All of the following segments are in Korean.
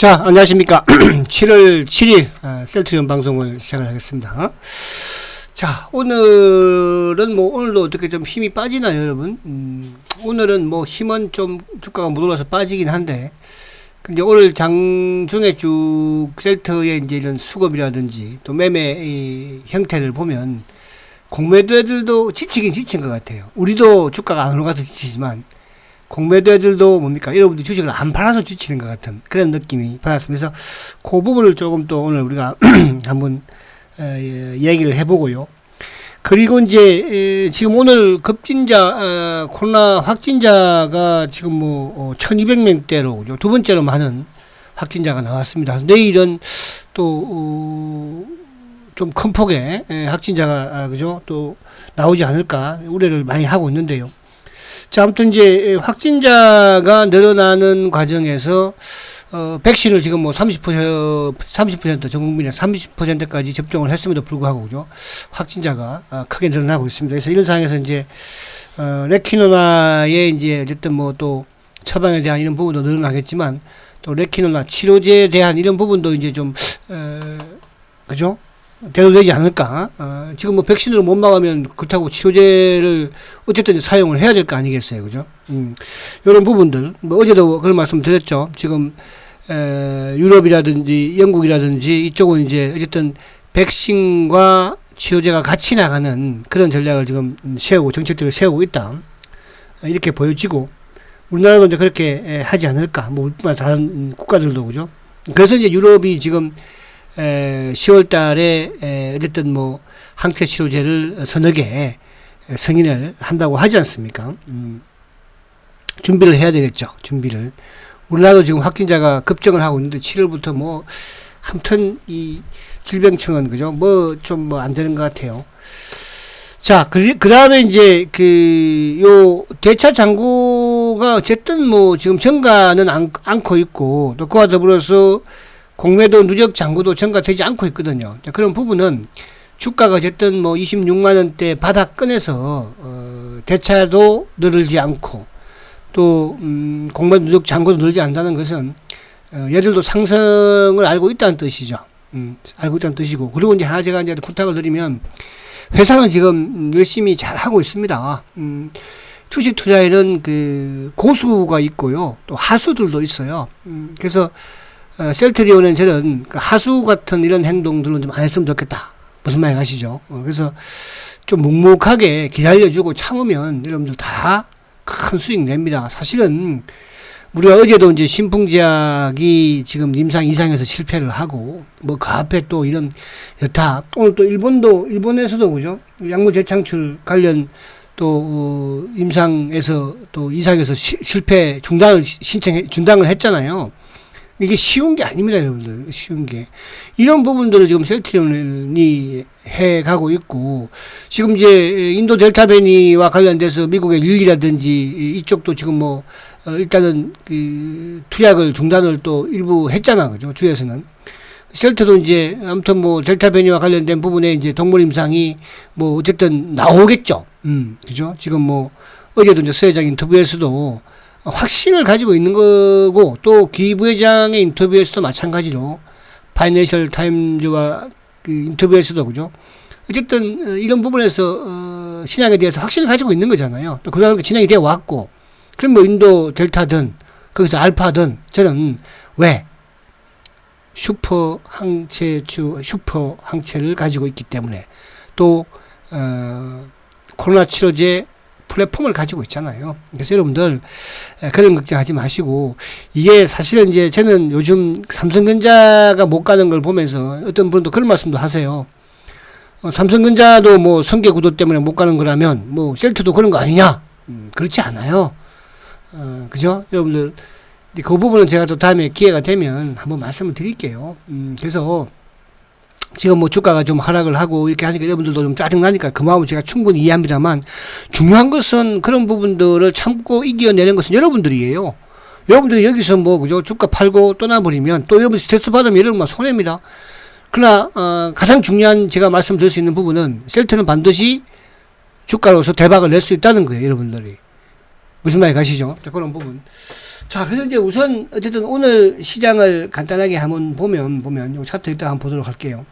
자, 안녕하십니까. 7월 7일 셀트리온 방송을 시작을 하겠습니다. 자, 오늘은 오늘도 어떻게 좀 힘이 빠지나요, 여러분? 오늘은 힘은 좀 주가가 못 올라서 빠지긴 한데, 근데 오늘 장중에 쭉 셀트의 이제 이런 수급이라든지 또 매매 형태를 보면 공매도애들도 지치긴 지친 것 같아요. 우리도 주가가 안 올라가서 지치지만, 공매도애들도 뭡니까? 여러분들 주식을 안 팔아서 지치는 것 같은 그런 느낌이 받았습니다. 그래서 그 부분을 조금 또 오늘 우리가 한번 이야기를 해보고요. 그리고 이제 지금 오늘 급진자 코로나 확진자가 지금 1200명대로 그죠? 두 번째로 많은 확진자가 나왔습니다. 내일은 또 좀 큰 폭의 확진자가 그죠? 또 나오지 않을까 우려를 많이 하고 있는데요. 자, 아무튼 이제 확진자가 늘어나는 과정에서 백신을 지금 30% 전 국민의 30%까지 접종을 했음에도 불구하고 그죠? 확진자가 크게 늘어나고 있습니다. 그래서 이런 상황에서 이제 레키노나의 이제 어쨌든 또 처방에 대한 이런 부분도 늘어나겠지만 또 레키노나 치료제에 대한 이런 부분도 이제 좀 그죠? 대두되지 않을까. 지금 백신으로 못 막으면 그렇다고 치료제를 어쨌든 사용을 해야 될 거 아니겠어요, 그죠? 이런 부분들 어제도 그런 말씀 드렸죠. 지금 유럽이라든지 영국이라든지 이쪽은 이제 어쨌든 백신과 치료제가 같이 나가는 그런 전략을 지금 세우고 정책들을 세우고 있다, 이렇게 보여지고, 우리나라도 이제 그렇게 하지 않을까. 다른 국가들도 그죠. 그래서 이제 유럽이 지금 10월 달에 어쨌든 항체 치료제를 서너 개 승인을 한다고 하지 않습니까? 준비를 해야 되겠죠. 준비를. 우리나라도 지금 확진자가 급증을 하고 있는데 7월부터 아무튼 이 질병청은 그죠? 좀 안 되는 것 같아요. 자, 그 다음에 이제 요 대차 잔고가 어쨌든 지금 증가는 않고 있고, 또 그와 더불어서 공매도 누적 잔고도 증가되지 않고 있거든요. 자, 그런 부분은 주가가 어쨌든 26만원대 바닥권에서 대차도 늘지 않고 또 공매도 누적 잔고도 늘지 않는다는 것은 얘들도 상승을 알고 있다는 뜻이죠. 알고 있다는 뜻이고, 그리고 이제 제가 이제 부탁을 드리면, 회사는 지금 열심히 잘 하고 있습니다. 주식 투자에는 고수가 있고요, 또 하수들도 있어요. 그래서 셀트리온은 저는 하수 같은 이런 행동들은 좀 안 했으면 좋겠다. 무슨 말이 가시죠? 그래서 좀 묵묵하게 기다려주고 참으면 여러분들 다 큰 수익 냅니다. 사실은 우리가 어제도 이제 신풍제약이 지금 임상 2상에서 실패를 하고, 그 앞에 또 이런 여타, 오늘 또 일본에서도 그죠? 약물 재창출 관련 또 임상에서 또 2상에서 실패 중단을 했잖아요. 이게 쉬운 게 아닙니다, 여러분들. 쉬운 게. 이런 부분들을 지금 셀트리온이 해가고 있고, 지금 이제 인도 델타 변이와 관련돼서 미국의 릴리라든지 이쪽도 지금 일단은 투약을 중단을 또 일부 했잖아, 그죠? 주에서는. 셀트도 이제 아무튼 델타 변이와 관련된 부분에 이제 동물 임상이 어쨌든 나오겠죠. 그죠? 지금 어제도 이제 서 회장 인터뷰에서도 확신을 가지고 있는 거고, 또 기 부회장의 인터뷰에서도 마찬가지로 파이낸셜 타임즈와 인터뷰에서도 그죠. 어쨌든 이런 부분에서 신약에 대해서 확신을 가지고 있는 거잖아요. 또 그다음에 진행이 되어 왔고, 그럼 인도 델타든 거기서 알파든 저는 왜 슈퍼 항체를 가지고 있기 때문에, 또 코로나 치료제 플랫폼을 가지고 있잖아요. 그래서 여러분들 그런 걱정하지 마시고, 이게 사실은 이제 저는 요즘 삼성전자가 못 가는 걸 보면서 어떤 분도 그런 말씀도 하세요. 삼성전자도 성계 구도 때문에 못 가는 거라면 셀트도 그런 거 아니냐? 그렇지 않아요. 그죠? 여러분들 그 부분은 제가 또 다음에 기회가 되면 한번 말씀을 드릴게요. 그래서 지금 주가가 좀 하락을 하고 이렇게 하니까 여러분들도 좀 짜증나니까 그 마음은 제가 충분히 이해합니다만, 중요한 것은 그런 부분들을 참고 이겨내는 것은 여러분들이에요. 여러분들이 여기서 그죠? 주가 팔고 떠나버리면 또 여러분 스트레스 받으면 여러분만 손해입니다. 그러나 가장 중요한 제가 말씀드릴 수 있는 부분은, 셀트는 반드시 주가로서 대박을 낼 수 있다는 거예요, 여러분들이. 무슨 말이 가시죠? 자, 그런 부분. 자, 그래서 이제 우선 어쨌든 오늘 시장을 간단하게 한번 보면 요 차트 일단 한번 보도록 할게요.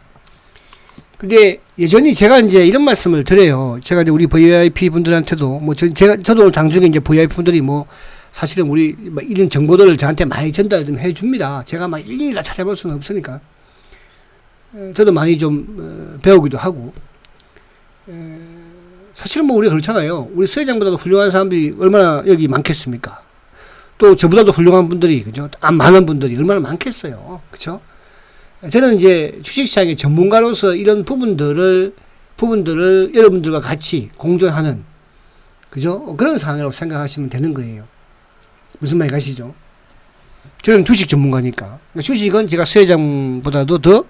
근데 여전히 제가 이제 이런 말씀을 드려요. 제가 이제 우리 VIP 분들한테도 뭐 저도 장중에 이제 VIP 분들이 뭐 사실은 우리 뭐 이런 정보들을 저한테 많이 전달 좀 해줍니다. 제가 막 일일이 다 찾아볼 수는 없으니까. 저도 많이 좀 배우기도 하고. 사실은 뭐 우리가 그렇잖아요. 우리 수회장보다도 훌륭한 사람들이 얼마나 여기 많겠습니까? 또 저보다도 훌륭한 분들이, 그죠? 많은 분들이 얼마나 많겠어요. 그죠? 저는 이제 주식시장의 전문가로서 이런 부분들을 여러분들과 같이 공존하는, 그죠? 그런 상황이라고 생각하시면 되는 거예요. 무슨 말이 가시죠? 저는 주식 전문가니까. 그러니까 주식은 제가 수회장보다도 더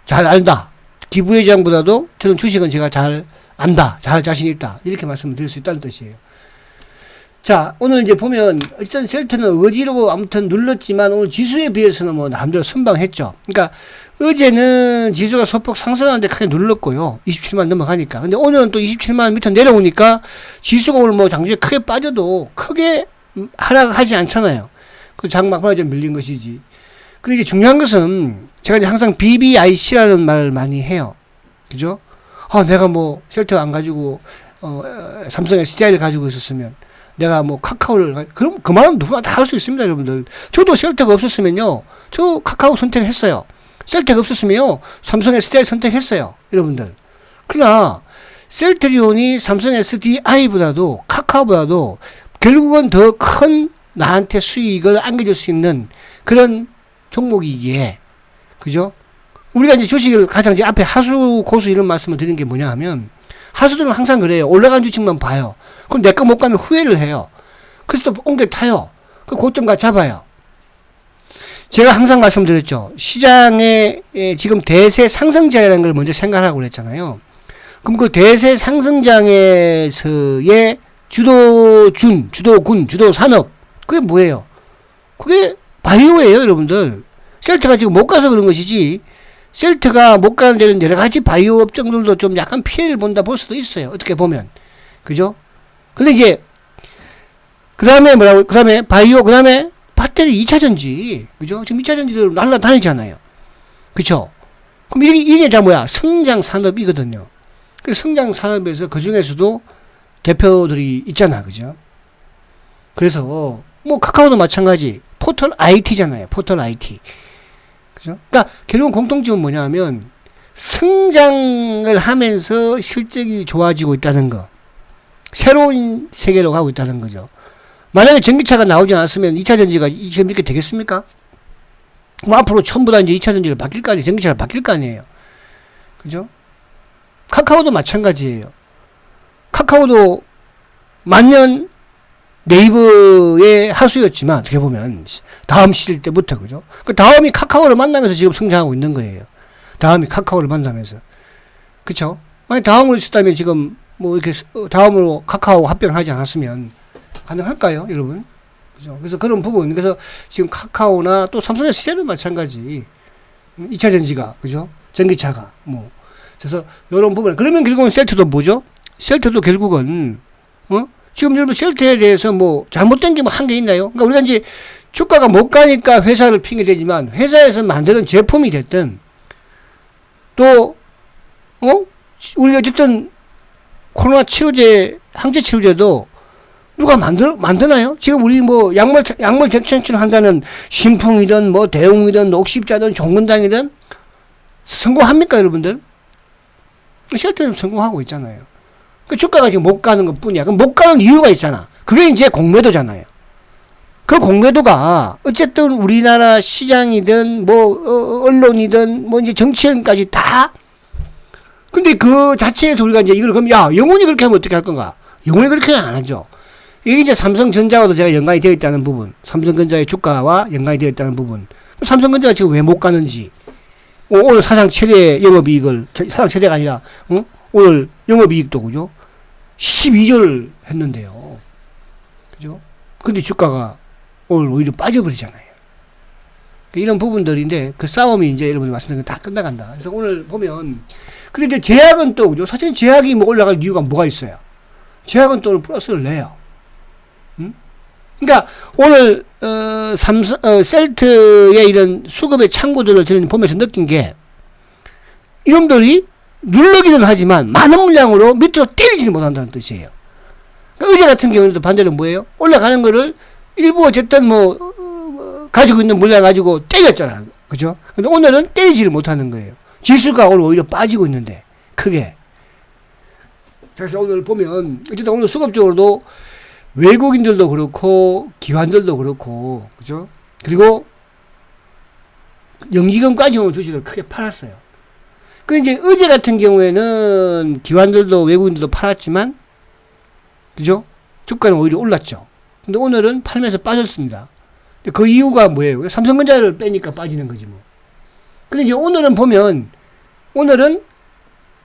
잘 알다. 기부회장보다도 저는 주식은 제가 잘 안다. 잘 자신 있다. 이렇게 말씀을 드릴 수 있다는 뜻이에요. 자, 오늘 이제 보면, 일단 셀트는 어지러워 아무튼 눌렀지만, 오늘 지수에 비해서는 뭐, 남대로 선방했죠. 그러니까, 어제는 지수가 소폭 상승하는데 크게 눌렀고요. 27만 넘어가니까. 근데 오늘은 또 27만 밑에 내려오니까, 지수가 오늘 뭐, 장중에 크게 빠져도, 크게 하락하지 않잖아요. 그 장막판에 좀 밀린 것이지. 근데 이제 중요한 것은, 제가 이제 항상 BBIC라는 말을 많이 해요. 그죠? 내가 뭐, 셀트 안 가지고, 삼성 SDI를 가지고 있었으면, 내가 뭐 카카오를 그럼 그 말은 누구나 다 할 수 있습니다, 여러분들. 저도 셀트가 없었으면요, 저 카카오 선택했어요. 셀트가 없었으면요, 삼성 SDI 선택했어요, 여러분들. 그러나 셀트리온이 삼성 SDI보다도 카카오보다도 결국은 더 큰 나한테 수익을 안겨줄 수 있는 그런 종목이기에, 그죠? 우리가 이제 주식을 가장 이제 앞에 하수 고수 이런 말씀을 드리는 게 뭐냐 하면, 하수들은 항상 그래요. 올라간 주식만 봐요. 그럼 내 거 못 가면 후회를 해요. 그래서 또 옮겨 타요. 그 고점가 잡아요. 제가 항상 말씀드렸죠. 시장에 지금 대세 상승장이라는 걸 먼저 생각하라고 그랬잖아요. 그럼 그 대세 상승장에서의 주도군, 주도산업, 그게 뭐예요? 그게 바이오예요, 여러분들. 셀트가 지금 못 가서 그런 것이지, 셀트가 못 가는 데는 여러 가지 바이오 업종들도 좀 약간 피해를 본다 볼 수도 있어요. 어떻게 보면. 그죠? 근데 이제, 그 다음에 바이오, 그 다음에 배터리 2차전지. 그죠? 지금 2차전지들 날라다니잖아요. 그쵸? 그럼 이게 다 뭐야? 성장 산업이거든요. 그 성장 산업에서 그 중에서도 대표들이 있잖아. 그죠? 그래서, 뭐, 카카오도 마찬가지. 포털 IT잖아요. 포털 IT. 그죠? 그러니까 결국 공통점은 뭐냐면 성장을 하면서 실적이 좋아지고 있다는 거. 새로운 세계로 가고 있다는 거죠. 만약에 전기차가 나오지 않았으면 2차 전지가 지금 이렇게 되겠습니까? 그럼 앞으로 전부 다 이제 2차 전지를 바뀔 거 아니에요. 전기차를 바뀔 거 아니에요. 그죠? 카카오도 마찬가지예요. 카카오도 만년 네이버의 하수였지만, 어떻게 보면, 다음 시일 때부터, 그죠? 그 다음이 카카오를 만나면서 지금 성장하고 있는 거예요. 다음이 카카오를 만나면서. 그쵸? 만약 다음으로 있었다면 지금, 뭐, 이렇게, 다음으로 카카오 합병하지 않았으면, 가능할까요, 여러분? 그죠? 그래서 그런 부분, 그래서 지금 카카오나 또 삼성의 시대도 마찬가지. 2차 전지가, 그죠? 전기차가, 뭐. 그래서, 요런 부분. 그러면 결국은 셀트도 뭐죠? 셀트도 결국은, 지금 여러분 셀트에 대해서 뭐 잘못된 게 뭐 한 게 있나요? 그러니까 우리가 이제 주가가 못 가니까 회사를 핑계대지만 회사에서 만드는 제품이 됐든 또 우리가 어쨌든 코로나 치료제, 항체 치료제도 누가 만드나요? 지금 우리 뭐 약물 대천치를 한다는 신풍이든 뭐 대웅이든 옥십자든 종근당이든 성공합니까, 여러분들? 셀트는 성공하고 있잖아요. 그 주가가 지금 못 가는 것 뿐이야. 그럼 못 가는 이유가 있잖아. 그게 이제 공매도잖아요. 그 공매도가 어쨌든 우리나라 시장이든 뭐 언론이든 뭐 이제 정치인까지 다. 근데 그 자체에서 우리가 이제 이걸 그럼 영원히 그렇게 하면 어떻게 할 건가? 영원히 그렇게는 안 하죠. 이게 이제 삼성전자와도 제가 연관이 되어 있다는 부분. 삼성전자의 주가와 연관이 되어 있다는 부분. 삼성전자가 지금 왜 못 가는지. 오늘 사상 최대 영업이익을, 사상 최대가 아니라 오늘 영업이익도, 그죠? 12조를 했는데요. 그죠? 근데 주가가 오늘 오히려 빠져버리잖아요. 이런 부분들인데, 그 싸움이 이제 여러분들 말씀드린 다 끝나간다. 그래서 오늘 보면, 근데 이제 제약은 또, 그죠? 사실 제약이 뭐 올라갈 이유가 뭐가 있어요? 제약은 또 오늘 플러스를 내요. 그러니까 오늘 셀트의 이런 수급의 창구들을 저는 보면서 느낀 게 이놈들이 누르기는 하지만 많은 물량으로 밑으로 때리지는 못한다는 뜻이에요. 그러니까 어제 같은 경우에도 반대로 뭐예요? 올라가는 거를 일부 어쨌든 가지고 있는 물량 가지고 때렸잖아. 그죠? 근데 오늘은 때리지를 못하는 거예요. 지수가 오늘 오히려 빠지고 있는데, 크게. 그래서 오늘 보면, 어쨌든 오늘 수급적으로도 외국인들도 그렇고, 기관들도 그렇고, 그죠? 그리고 연기금까지 오늘 주식을 크게 팔았어요. 근데 이제 어제 같은 경우에는 기관들도 외국인들도 팔았지만, 그죠? 주가는 오히려 올랐죠. 근데 오늘은 팔면서 빠졌습니다. 그 이유가 뭐예요? 삼성전자를 빼니까 빠지는 거지 뭐. 근데 이제 오늘은 보면, 오늘은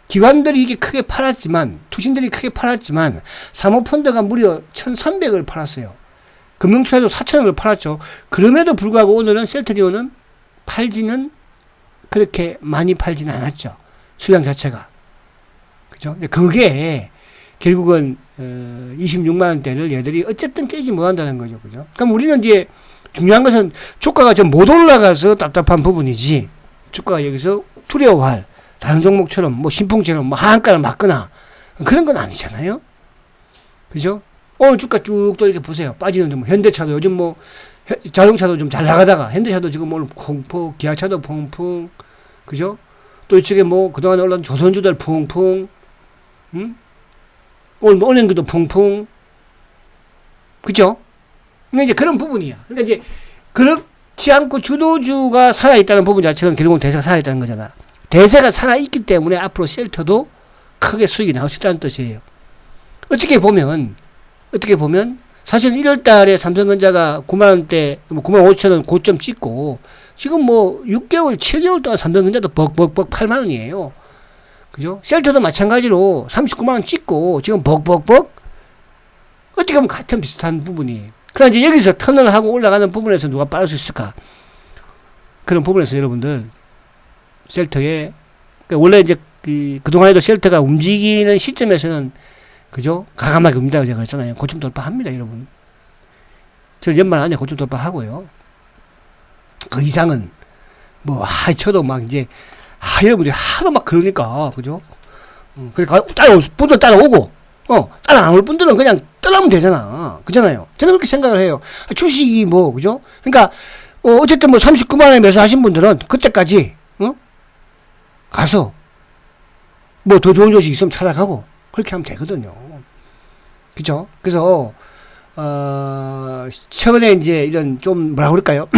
기관들이 이게 크게 팔았지만, 투신들이 크게 팔았지만, 사모펀드가 무려 1,300을 팔았어요. 금융투자도 4,000을 팔았죠. 그럼에도 불구하고 오늘은 셀트리온은 팔지는 그렇게 많이 팔지는 않았죠. 수량 자체가. 그죠? 근데 그게 결국은 26만원대를 얘들이 어쨌든 깨지 못한다는 거죠. 그죠? 그럼 우리는 이제 중요한 것은 주가가 좀 못 올라가서 답답한 부분이지, 주가가 여기서 두려워할, 다른 종목처럼 신풍처럼 하한가를 맞거나 그런 건 아니잖아요. 그죠? 오늘 주가 쭉 또 이렇게 보세요. 빠지는데 현대차도 요즘 자동차도 좀 잘 나가다가 현대차도 지금 오늘 펑펑, 기아차도 펑펑, 그죠? 또 이쪽에 그동안에 올라온 조선주들 펑펑, 오늘 은행주도 펑펑, 그죠? 근데 이제 그런 부분이야. 그러니까 이제 그렇지 않고 주도주가 살아있다는 부분 자체는 결국은 대세가 살아있다는 거잖아. 대세가 살아있기 때문에 앞으로 셀터도 크게 수익이 나올 수 있다는 뜻이에요. 어떻게 보면 사실 1월 달에 삼성전자가 9만원대, 9만 5천원 고점 찍고 지금 6개월, 7개월 동안 삼성전자도 벅벅벅 8만원이에요. 그죠? 셀터도 마찬가지로 39만원 찍고 지금 벅벅벅 어떻게 보면 같은 비슷한 부분이에요. 그러나 이제 여기서 턴을 하고 올라가는 부분에서 누가 빠를 수 있을까? 그런 부분에서 여러분들 셀터에 원래 이제 그동안에도 셀터가 움직이는 시점에서는 그죠? 가감하게 움직인다고 제가 그랬잖아요. 고점 돌파합니다, 여러분. 저 연말 안에 고점 돌파하고요. 그 이상은 저도 이제 여러분들이 하도 그러니까 그죠? 그러니까 분들 따라오고 따라 안 올 분들은 그냥 떠나면 되잖아. 그잖아요. 저는 그렇게 생각을 해요. 주식이 그죠? 그러니까, 어쨌든 39만원에 매수하신 분들은 그때까지, 가서, 더 좋은 주식 있으면 찾아가고, 그렇게 하면 되거든요. 그죠? 그래서, 최근에 이제 이런 그럴까요?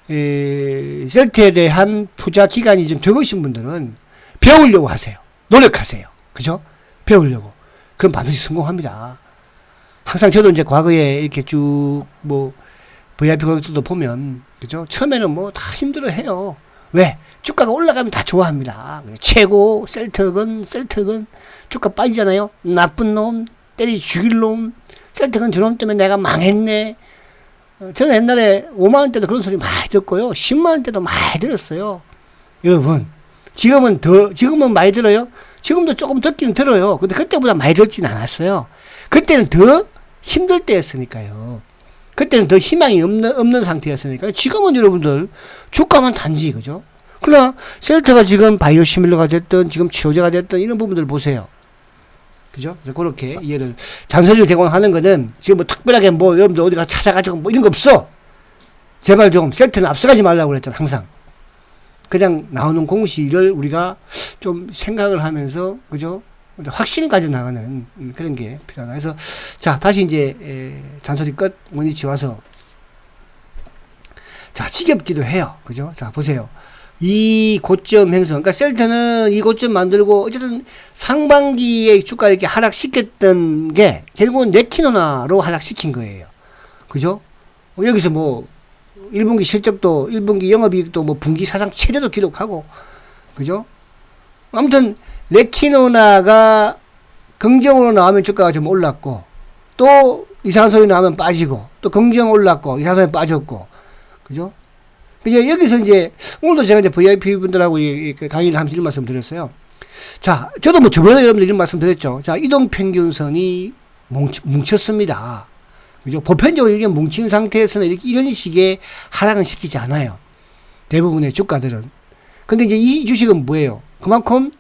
셀트에 대한 투자 기간이 좀 적으신 분들은 배우려고 하세요. 노력하세요. 그죠? 배우려고. 그럼 반드시 성공합니다. 항상 저도 이제 과거에 이렇게 쭉 VIP 고객들도 보면, 그죠? 처음에는 다 힘들어 해요. 왜? 주가가 올라가면 다 좋아합니다. 최고, 셀트건, 주가 빠지잖아요. 나쁜 놈, 때리 죽일 놈, 셀트건 저놈 때문에 내가 망했네. 저는 옛날에 5만원대도 그런 소리 많이 듣고요. 10만원대도 많이 들었어요. 여러분, 지금은 많이 들어요? 지금도 조금 듣기는 들어요. 근데 그때보다 많이 듣진 않았어요. 그때는 더 힘들 때였으니까요. 그때는 더 희망이 없는 상태였으니까요. 지금은 여러분들 주가만 단지, 그죠? 그러나 셀트가 지금 바이오시밀러가 됐든 지금 치료제가 됐든 이런 부분들 보세요. 그죠? 그래서 그렇게 이해를, 잔소리를 제공하는 거는 지금 특별하게 여러분들 어디 가서 찾아가지고 이런 거 없어. 제발 좀 셀트는 앞서가지 말라고 그랬잖아, 항상. 그냥 나오는 공시를 우리가 좀 생각을 하면서, 그죠? 확신을 가져 나가는 그런 게 필요하다. 그래서, 자, 다시 이제, 잔소리 끝, 원위치 와서. 자, 지겹기도 해요. 그죠? 자, 보세요. 이 고점 행성. 그러니까 셀트는 이 고점 만들고, 어쨌든 상반기에 주가 이렇게 하락시켰던 게, 결국은 네키노나로 하락시킨 거예요. 그죠? 여기서 1분기 실적도, 1분기 영업이익도 분기 사상 최대도 기록하고, 그죠? 아무튼, 레키노나가 긍정으로 나오면 주가가 좀 올랐고, 또 이상한 소리 나오면 빠지고, 또 긍정 올랐고, 이상한 소리 빠졌고, 그죠? 이제 여기서 이제, 오늘도 제가 이제 VIP 분들하고 강의를 하면서 이런 말씀 드렸어요. 자, 저도 저번에 여러분들 이런 말씀 드렸죠. 자, 이동평균선이 뭉쳤습니다. 그죠? 보편적으로 이게 뭉친 상태에서는 이런 식의 하락은 시키지 않아요. 대부분의 주가들은. 근데 이제 이 주식은 뭐예요? 그만큼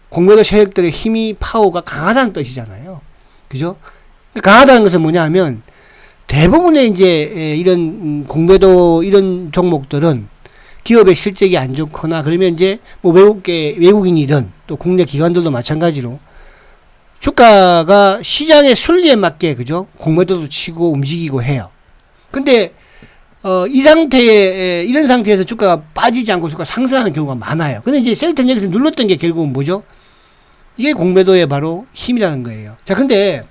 공매도 세력들의 힘이, 파워가 강하다는 뜻이잖아요. 그죠? 강하다는 것은 뭐냐 하면, 대부분의 이제 이런 공매도 이런 종목들은 기업의 실적이 안 좋거나 그러면 이제 뭐 외국인이든 또 국내 기관들도 마찬가지로 주가가 시장의 순리에 맞게, 그죠? 공매도도 치고 움직이고 해요. 근데 이 상태에, 이런 상태에서 주가가 빠지지 않고 주가가 상승하는 경우가 많아요. 근데 이제 셀트는 여기서 눌렀던 게 결국은 뭐죠? 이게 공매도의 바로 힘이라는 거예요. 자, 근데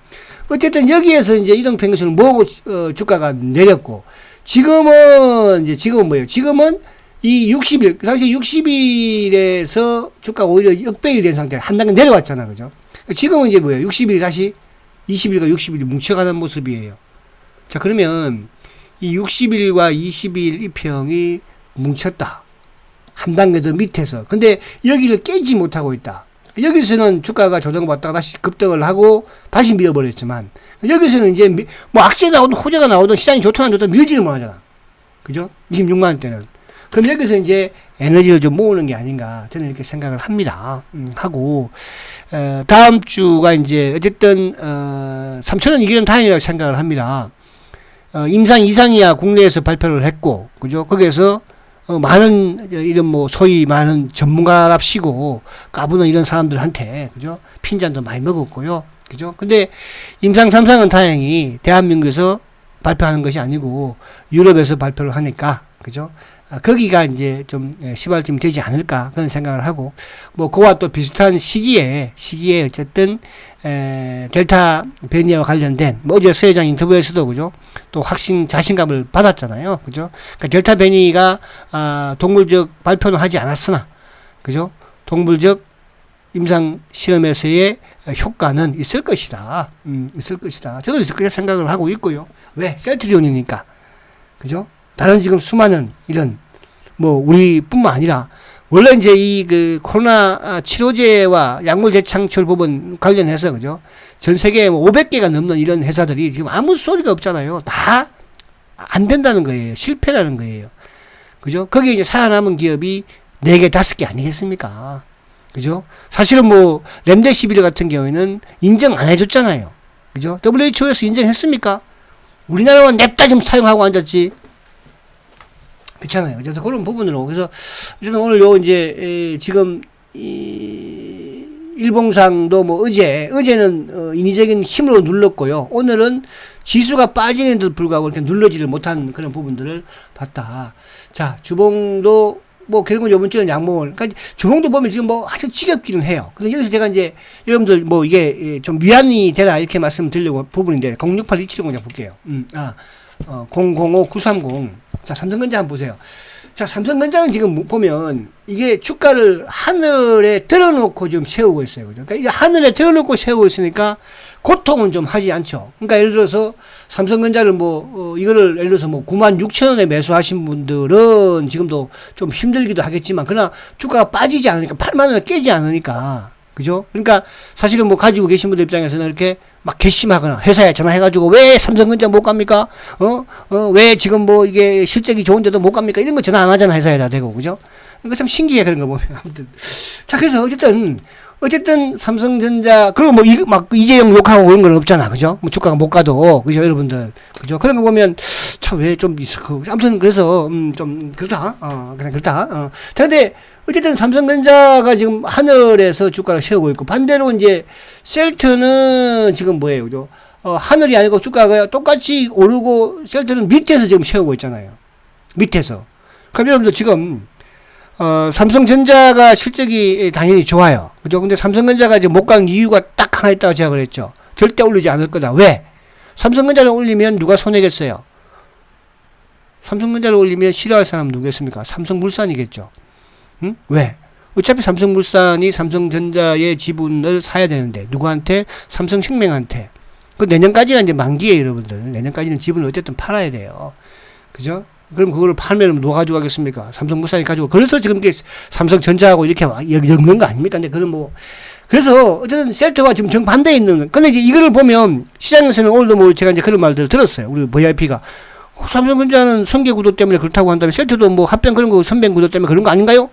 어쨌든 여기에서 이제 이런 평균선을 모으고 주가가 내렸고, 지금은 뭐예요? 지금은 이 60일, 그 당시 60일에서 주가가 오히려 역배율이 된 상태, 한 단계 내려왔잖아, 그죠? 지금은 이제 뭐예요? 60일이 다시 20일과 60일이 뭉쳐가는 모습이에요. 자, 그러면 이 60일과 20일 이 평이 뭉쳤다. 한 단계 더 밑에서. 근데 여기를 깨지 못하고 있다. 여기서는 주가가 조정받다가 다시 급등을 하고 다시 밀어버렸지만, 여기서는 이제 뭐 악재 나오든 호재가 나오든 시장이 좋든 안 좋든 밀지를 못하잖아. 그죠? 26만원 때는. 그럼 여기서 이제 에너지를 좀 모으는 게 아닌가 저는 이렇게 생각을 합니다. 하고 다음 주가 이제 어쨌든 3,000원 이기는 다행이라고 생각을 합니다. 임상 이상이야 국내에서 발표를 했고, 그죠? 거기에서 많은 이런 뭐 소위 많은 전문가랍시고 까부는 이런 사람들한테, 그죠? 핀잔도 많이 먹었고요. 그죠? 근데 임상 3상은 다행히 대한민국에서 발표하는 것이 아니고 유럽에서 발표를 하니까, 그죠? 거기가 이제 좀 시발점이 되지 않을까 그런 생각을 하고, 뭐 그와 또 비슷한 시기에 어쨌든 델타 변이와 관련된 뭐 어제 서 회장 인터뷰에서도, 그죠? 또 확신 자신감을 받았잖아요. 그죠? 그러니까 델타 변이가 동물적 발표는 하지 않았으나, 그죠? 동물적 임상 실험에서의 효과는 있을 것이다. 있을 것이다. 저도 있을 거라 생각을 하고 있고요. 왜? 셀트리온이니까. 그죠? 다른 지금 수많은 이런 뭐 우리뿐만 아니라 원래 이제 이 그 코로나 치료제와 약물 재창출 부분 관련해서, 그죠? 전 세계에 500개가 넘는 이런 회사들이 지금 아무 소리가 없잖아요. 다 안 된다는 거예요. 실패라는 거예요. 그죠? 거기에 이제 살아남은 기업이 4개, 5개 아니겠습니까? 그죠? 사실은 뭐 렘데시비르 같은 경우에는 인정 안 해줬잖아요. 그죠? WHO에서 인정했습니까? 우리나라만 냅다 좀 사용하고 앉았지. 그렇잖아요. 그래서 그런 부분으로, 그래서 어쨌든 오늘 이제 지금 일봉상도 뭐 어제는 인위적인 힘으로 눌렀고요. 오늘은 지수가 빠지는데도 불구하고 이렇게 눌러지를 못한 그런 부분들을 봤다. 자, 주봉도 뭐 결국은 이번 주는 양봉을, 그러니까 주봉도 보면 지금 뭐 아주 지겹기는 해요. 근데 여기서 제가 이제 여러분들 뭐 이게 좀 위안이 되나 이렇게 말씀드리려고 부분인데, 068270 그냥 볼게요. 005930. 자, 삼성전자 한번 보세요. 자, 삼성전자는 지금 보면 이게 주가를 하늘에 들어놓고 지금 세우고 있어요. 그죠? 그러니까 이게 하늘에 들어놓고 세우고 있으니까 고통은 좀 하지 않죠. 그러니까 예를 들어서 삼성전자를 이거를 예를 들어서 96,000원에 매수하신 분들은 지금도 좀 힘들기도 하겠지만, 그러나 주가가 빠지지 않으니까 8만원을 깨지 않으니까, 그죠? 그러니까 사실은 뭐 가지고 계신 분들 입장에서는 이렇게 막 괘씸하거나 회사에 전화해가지고 왜 삼성전자 못 갑니까? 왜 지금 뭐 이게 실적이 좋은데도 못 갑니까? 이런 거 전화 안 하잖아, 회사에다 대고, 그죠? 그러니까 참 신기해, 그런 거 보면. 아무튼. 자, 그래서 어쨌든 삼성전자, 그리고 뭐 막 이재용 욕하고 그런 건 없잖아, 그죠? 뭐 주가가 못 가도, 그죠, 여러분들, 그죠? 그런 거 보면 참 왜 좀 아무튼 그래서 좀 그렇다, 그냥 그렇다. 자, 근데 어쨌든 삼성전자가 지금 하늘에서 주가를 세우고 있고, 반대로 이제 셀트는 지금 뭐예요, 그죠? 하늘이 아니고 주가가 똑같이 오르고 셀트는 밑에서 지금 세우고 있잖아요. 밑에서. 그럼 여러분들 지금 삼성전자가 실적이 당연히 좋아요. 그죠? 근데 삼성전자가 지금 못 간 이유가 딱 하나 있다고 제가 그랬죠. 절대 올리지 않을 거다. 왜? 삼성전자를 올리면 누가 손해겠어요? 삼성전자를 올리면 싫어할 사람 누구겠습니까? 삼성물산이겠죠. 응? 왜? 어차피 삼성물산이 삼성전자의 지분을 사야 되는데, 누구한테? 삼성생명한테. 그 내년까지는 이제 만기에 여러분들. 내년까지는 지분을 어쨌든 팔아야 돼요. 그죠? 그럼 그걸 팔면 누가 가져가겠습니까? 삼성물산이 가지고. 그래서 지금 이게 삼성전자하고 이렇게 엮는 거 아닙니까? 근데 그런 뭐. 그래서 어쨌든 셀트가 지금 정반대에 있는. 근데 이제 이거를 보면 시장에서는 오늘도 뭐 제가 이제 그런 말들을 들었어요. 우리 VIP가. 삼성전자는 선계 구도 때문에 그렇다고 한다면 셀트도 뭐 합병 그런 거 선배 구도 때문에 그런 거 아닌가요?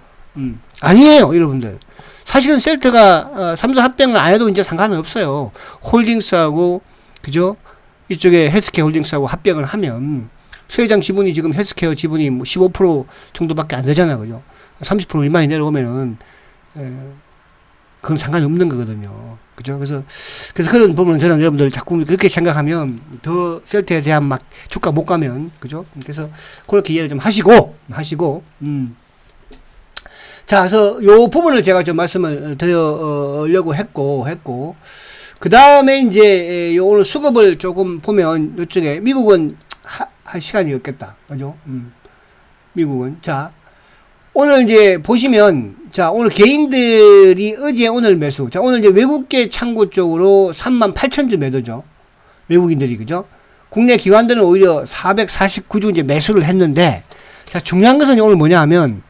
아니에요, 여러분들. 사실은 셀트가 삼성 합병을 안 해도 이제 상관은 없어요. 홀딩스하고 그죠? 이쪽에 헬스케어 홀딩스하고 합병을 하면 서회장 지분이 지금 헬스케어 지분이 뭐 15% 정도밖에 안 되잖아요, 그죠? 30% 미만이 내려오면은 그건 상관이 없는 거거든요, 그죠? 그래서 그런 부분은 저는 여러분들 자꾸 그렇게 생각하면 더 셀트에 대한 막 주가 못 가면 그죠? 그래서 그렇게 이해를 좀 하시고. 자, 그래서 요 부분을 제가 좀 말씀을 드리려고 했고, 그 다음에 이제 오늘 수급을 조금 보면 이쪽에 미국은 할 시간이 없겠다. 그죠? 미국은. 자, 오늘 이제 보시면, 자, 오늘 개인들이 어제 오늘 매수. 자, 오늘 이제 외국계 창구 쪽으로 38,000주 매도죠. 외국인들이, 그죠? 국내 기관들은 오히려 449주 이제 매수를 했는데, 자, 중요한 것은 오늘 뭐냐 하면,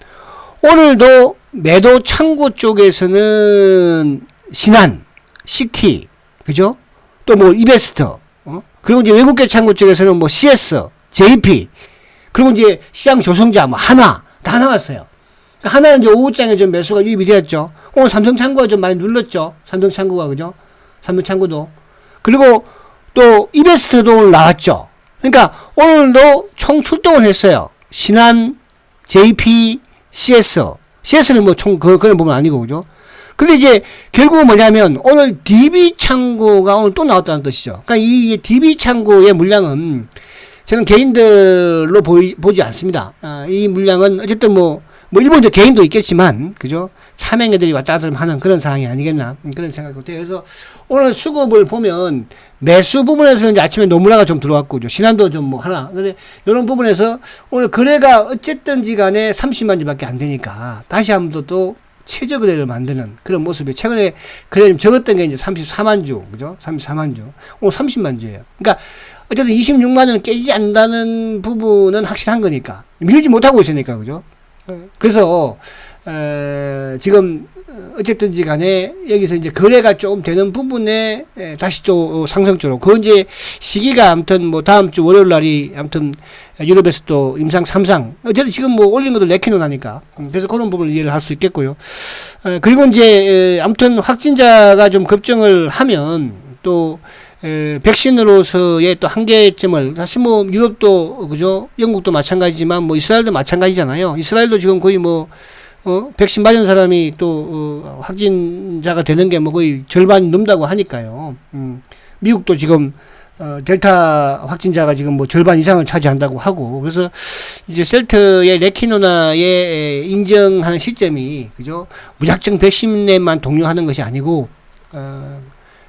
오늘도 매도 창구 쪽에서는 신한, CT, 그죠? 또 뭐 이베스터, 그리고 이제 외국계 창구 쪽에서는 뭐 CS, JP, 그리고 이제 시장 조성자, 뭐 하나, 다 나왔어요. 하나는 이제 오후장에 좀 매수가 유입이 되었죠. 오늘 삼성 창구가 좀 많이 눌렀죠. 삼성 창구가, 그죠? 삼성 창구도. 그리고 또 이베스터도 오늘 나왔죠. 그러니까 오늘도 총 출동을 했어요. 신한, JP, CS는 뭐 그런 부분 아니고, 그죠? 근데 이제, 결국은 뭐냐면, 오늘 DB 창구가 오늘 또 나왔다는 뜻이죠. 그러니까 이 DB 창구의 물량은, 저는 개인들로 보지 않습니다. 이 물량은, 어쨌든 일본도 개인도 있겠지만, 그죠? 차명애들이 왔다 갔다 하는 그런 상황이 아니겠나. 그런 생각이 돼요. 그래서, 오늘 수급을 보면, 매수 부분에서는 이제 아침에 노무라가 좀 들어왔고, 신한도 좀 하나. 근데, 이런 부분에서, 오늘 거래가 어쨌든지 간에 30만 주밖에 안 되니까, 다시 한번 또, 최저 거래를 만드는 그런 모습이, 최근에 거래 좀 적었던 게 이제 34만 주, 그죠? 34만 주. 오늘 30만 주예요. 그러니까, 어쨌든 26만 원은 깨지지 않는다는 부분은 확실한 거니까. 밀지 못하고 있으니까, 그죠? 그래서, 지금, 어쨌든지 간에, 여기서 이제 거래가 조금 되는 부분에, 다시 또 상승 쪽으로. 그 이제 시기가 아무튼 다음 주 월요일 날이 아무튼 유럽에서 또 임상 3상. 어쨌든 지금 올린 것도 레키노 나니까. 그래서 그런 부분을 이해를 할 수 있겠고요. 그리고 이제, 아무튼 확진자가 좀 급증을 하면 또, 백신으로서의 또 한계점을, 사실 유럽도, 그죠? 영국도 마찬가지지만, 이스라엘도 마찬가지잖아요. 이스라엘도 지금 거의 백신 맞은 사람이 또, 확진자가 되는 게 거의 절반 넘다고 하니까요. 미국도 지금, 델타 확진자가 지금 절반 이상을 차지한다고 하고, 그래서 이제 셀트의 레키노나의 인정하는 시점이, 그죠? 무작정 백신에만 동요하는 것이 아니고,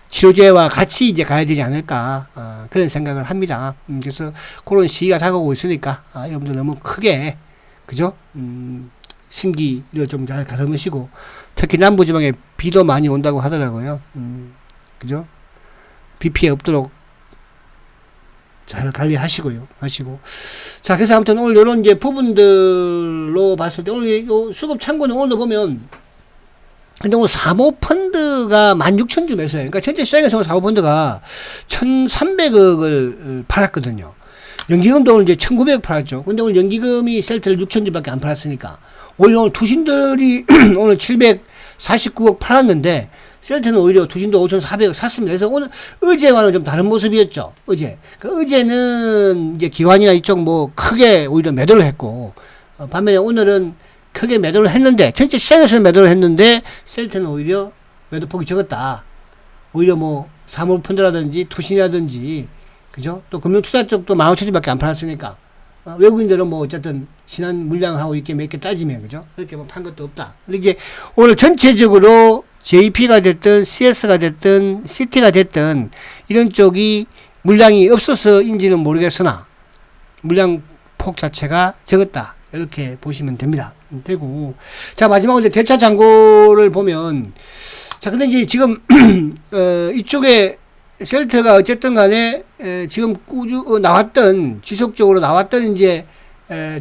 치료제와 같이 이제 가야 되지 않을까, 그런 생각을 합니다. 그래서 그런 시기가 다가오고 있으니까, 여러분들 너무 크게, 그죠? 심기를 좀 잘 가다듬으시고, 특히 남부지방에 비도 많이 온다고 하더라고요. 그죠? 비 피해 없도록 잘 관리하시고요. 자, 그래서 아무튼 오늘 이런 이제 부분들로 봤을 때, 오늘 수급 창구는 오늘도 보면, 근데 오늘 사모펀드가 16,000주 매수해요. 그러니까 전체 시장에서 오늘 사모펀드가 1,300억을 팔았거든요. 연기금도 오늘 이제 1,900억 팔았죠. 근데 오늘 연기금이 셀트를 6,000주밖에 안 팔았으니까. 오늘 투신들이 오늘 749억 팔았는데, 셀트는 오히려 투신도 5,400억 샀습니다. 그래서 오늘, 어제와는 좀 다른 모습이었죠. 어제는 이제 기관이나 이쪽 크게 오히려 매도를 했고, 반면에 오늘은 크게 매도를 했는데, 전체 시장에서는 매도를 했는데, 셀트는 오히려 매도폭이 적었다. 오히려 사모펀드라든지 투신이라든지, 그죠? 또 금융투자 쪽도 15,000주밖에 안 팔았으니까, 외국인들은 어쨌든 신한 물량하고 이렇게 몇 개 따지면, 그죠? 그렇게 판 것도 없다. 근데 이제 오늘 전체적으로 JP가 됐든, CS가 됐든, CT가 됐든, 이런 쪽이 물량이 없어서인지는 모르겠으나, 물량 폭 자체가 적었다. 이렇게 보시면 됩니다. 되고. 자, 마지막으로 이제 대차 잔고를 보면, 자, 근데 이제 지금, 이쪽에 셀트가 어쨌든 간에, 지금 지속적으로 나왔던 이제,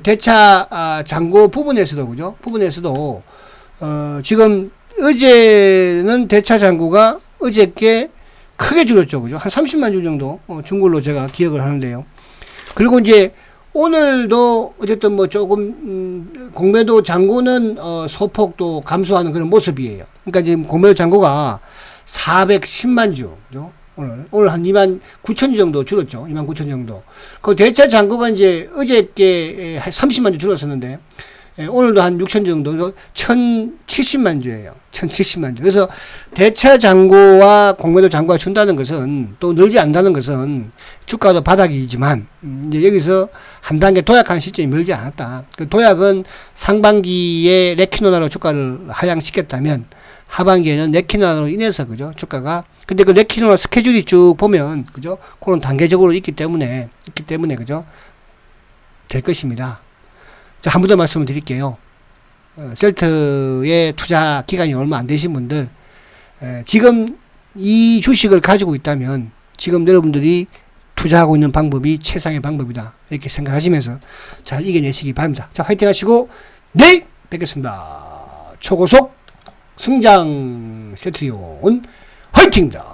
대차 잔고 부분에서도 그죠? 부분에서도 지금 어제는 대차 잔고가 어저께 크게 줄었죠, 그죠? 한 30만 주 정도 준 걸로 제가 기억을 하는데요. 그리고 이제 오늘도 어쨌든 뭐 조금 공매도 잔고는 소폭도 감소하는 그런 모습이에요. 그러니까 지금 공매도 잔고가 410만 주, 그죠? 오늘 한 2만 9천 주 정도 줄었죠. 2만 9천 정도. 그 대차 잔고가 이제 어저께 한 30만 주 줄었었는데, 오늘도 한 6천 주 정도, 1070만 주예요. 1070만 주. 그래서 대차 잔고와 공매도 잔고가 준다는 것은, 또 늘지 않는다는 것은 주가도 바닥이지만, 이제 여기서 한 단계 도약하는 시점이 멀지 않았다. 그 도약은 상반기에 레키노나로 주가를 하향시켰다면, 하반기에는 레키노나로 인해서, 그죠? 주가가. 근데 그 레키노나 스케줄이 쭉 보면, 그죠? 그런 단계적으로 있기 때문에, 그죠? 될 것입니다. 자, 한 번 더 말씀을 드릴게요. 셀트의 투자 기간이 얼마 안 되신 분들, 지금 이 주식을 가지고 있다면, 지금 여러분들이 투자하고 있는 방법이 최상의 방법이다. 이렇게 생각하시면서 잘 이겨내시기 바랍니다. 자, 화이팅 하시고, 내일 뵙겠습니다. 초고속 성장 셀트리온 화이팅입니다.